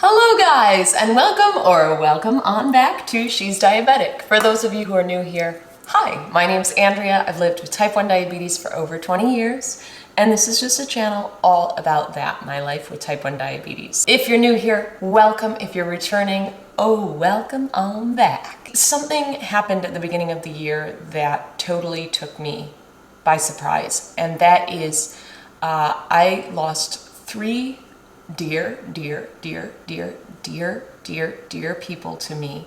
Hello guys, and welcome on back to She's Diabetic. For those of you who are new here, hi, my name's Andrea. I've lived with type 1 diabetes for over 20 years, and this is just a channel all about that, my life with type 1 diabetes. If you're new here, welcome. If you're returning, oh, welcome on back. Something happened at the beginning of the year that totally took me by surprise, and that is I lost three dear people to me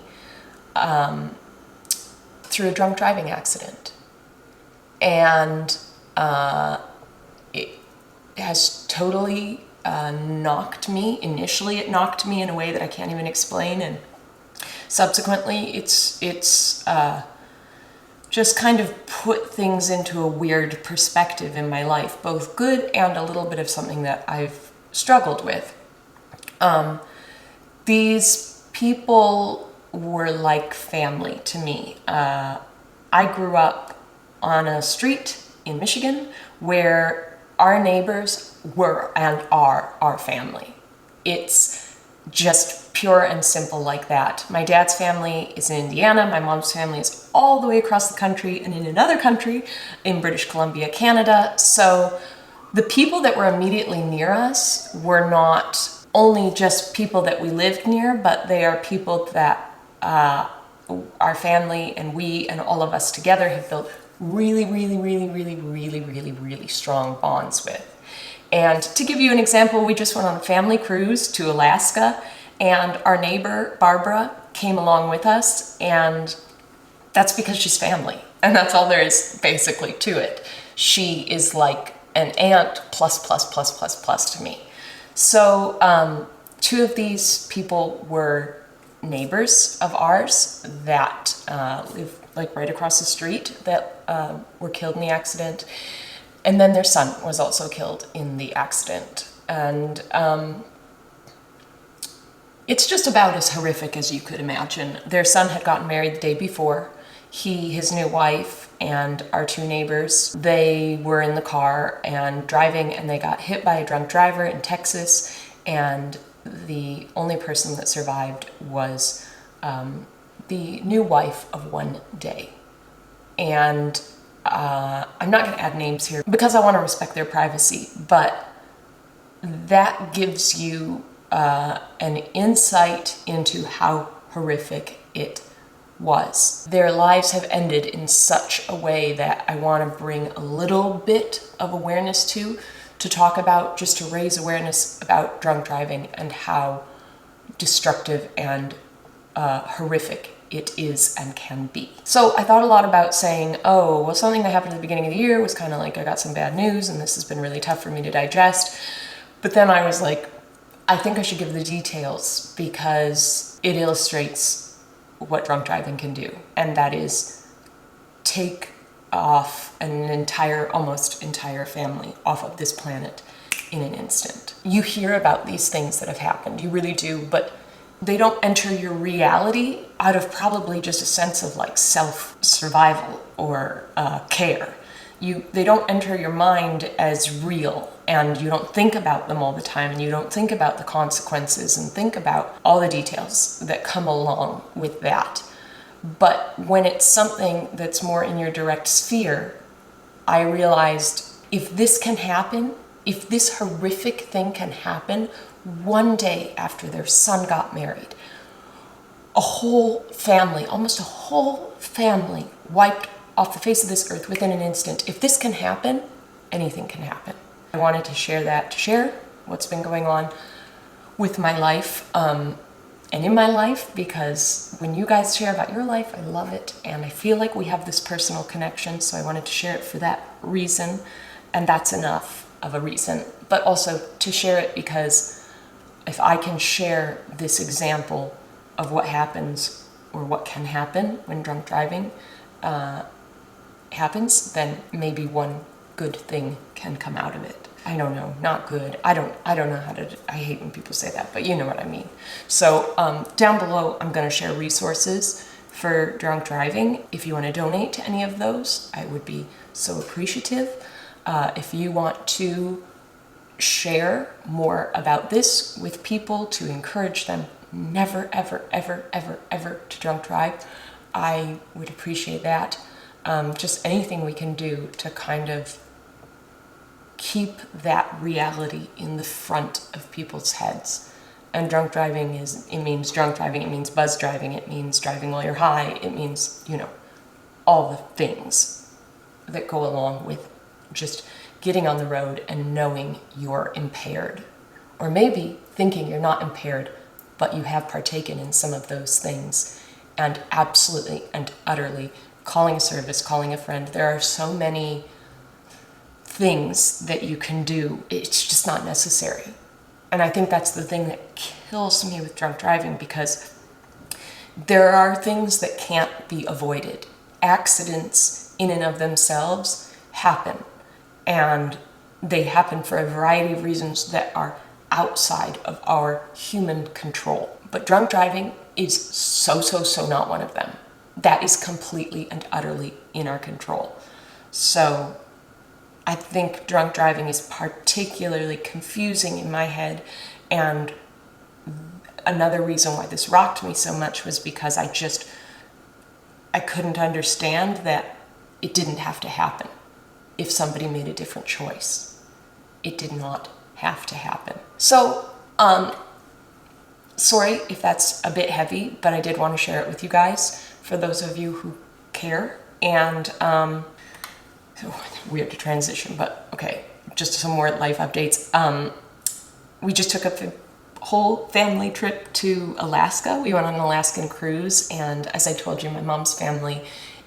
through a drunk driving accident. And it has totally knocked me. Initially it knocked me in a way that I can't even explain, and subsequently it's just kind of put things into a weird perspective in my life, both good and a little bit of something that I've struggled with. These people were like family to me. I grew up on a street in Michigan where our neighbors were and are our family. It's just pure and simple like that. My dad's family is in Indiana. My mom's family is all the way across the country and in another country in British Columbia, Canada. So the people that were immediately near us were not only just people that we lived near, but they are people that our family and we and all of us together have built really strong bonds with. And to give you an example, we just went on a family cruise to Alaska, and our neighbor, Barbara, came along with us, and that's because she's family. And that's all there is basically to it. She is like an aunt plus to me. So two of these people were neighbors of ours that live like right across the street that were killed in the accident. And then their son was also killed in the accident. And it's just about as horrific as you could imagine. Their son had gotten married the day before. He, his new wife, and our two neighbors, they were in the car and driving, and they got hit by a drunk driver in Texas, and the only person that survived was the new wife of one day. And I'm not going to add names here because I want to respect their privacy, but that gives you an insight into how horrific it was. Their lives have ended in such a way that I want to bring a little bit of awareness to talk about, just to raise awareness about drunk driving and how destructive and horrific it is and can be. So I thought a lot about saying, oh, well, something that happened at the beginning of the year was kind of like I got some bad news and this has been really tough for me to digest. But then I was like, I think I should give the details because it illustrates what drunk driving can do, and that is take off an almost entire family off of this planet in an instant. You hear about these things that have happened, you really do, but they don't enter your reality out of probably just a sense of like self-survival or care. They don't enter your mind as real, and you don't think about them all the time, and you don't think about the consequences and think about all the details that come along with that. But when it's something that's more in your direct sphere, I realized if this can happen, if this horrific thing can happen one day after their son got married, a whole family, almost a whole family wiped off the face of this earth within an instant. If this can happen, anything can happen. I wanted to share that, to share what's been going on with my life and in my life, because when you guys share about your life, I love it, and I feel like we have this personal connection, so I wanted to share it for that reason, and that's enough of a reason. But also to share it because if I can share this example of what happens or what can happen when drunk driving happens, then maybe one good thing can come out of it. I don't know, not good. I don't know how to, I hate when people say that, but you know what I mean. So down below, I'm gonna share resources for drunk driving. If you wanna donate to any of those, I would be so appreciative. If you want to share more about this with people to encourage them never, ever, ever, ever, ever to drunk drive, I would appreciate that. Just anything we can do to kind of keep that reality in the front of people's heads. And drunk driving it means drunk driving, it means buzz driving, it means driving while you're high, it means, you know, all the things that go along with just getting on the road and knowing you're impaired. Or maybe thinking you're not impaired, but you have partaken in some of those things. And absolutely and utterly calling a service, calling a friend. There are so many things that you can do. It's just not necessary. And I think that's the thing that kills me with drunk driving, because there are things that can't be avoided. Accidents in and of themselves happen, and they happen for a variety of reasons that are outside of our human control. But drunk driving is so not one of them. That is completely and utterly in our control. So I think drunk driving is particularly confusing in my head, and another reason why this rocked me so much was because I couldn't understand that it didn't have to happen if somebody made a different choice. It did not have to happen. So, sorry if that's a bit heavy, but I did want to share it with you guys for those of you who care. And weird to transition, but okay, just some more life updates. We just took a whole family trip to Alaska. We went on an Alaskan cruise, and as I told you, my mom's family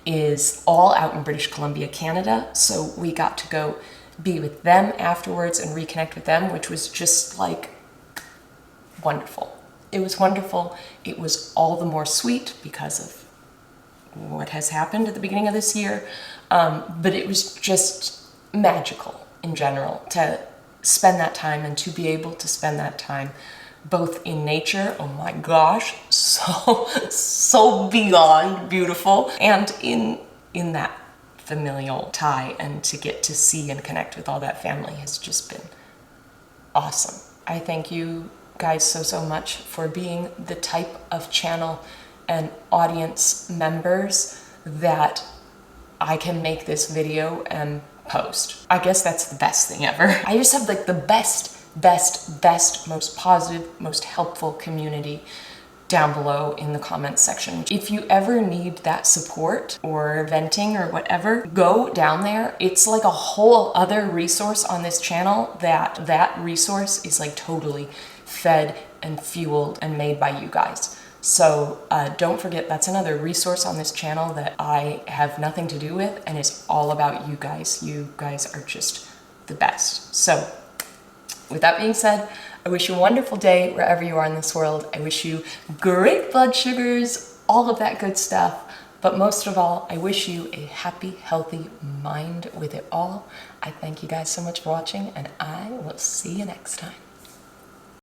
is all out in British Columbia, Canada, so we got to go be with them afterwards and reconnect with them, which was just like wonderful. It was wonderful. It was all the more sweet because of what has happened at the beginning of this year, but it was just magical in general to spend that time and to be able to spend that time both in nature, oh my gosh, so beyond beautiful, and in that familial tie, and to get to see and connect with all that family has just been awesome. I thank you guys so much for being the type of channel and audience members that I can make this video and post. I guess that's the best thing ever. I just have like the best, most positive, most helpful community down below in the comments section. If you ever need that support or venting or whatever, go down there. It's like a whole other resource on this channel that resource is like totally fed and fueled and made by you guys. So don't forget, that's another resource on this channel that I have nothing to do with, and it's all about you guys. You guys are just the best. So with that being said, I wish you a wonderful day wherever you are in this world. I wish you great blood sugars, all of that good stuff. But most of all, I wish you a happy, healthy mind with it all. I thank you guys so much for watching, and I will see you next time.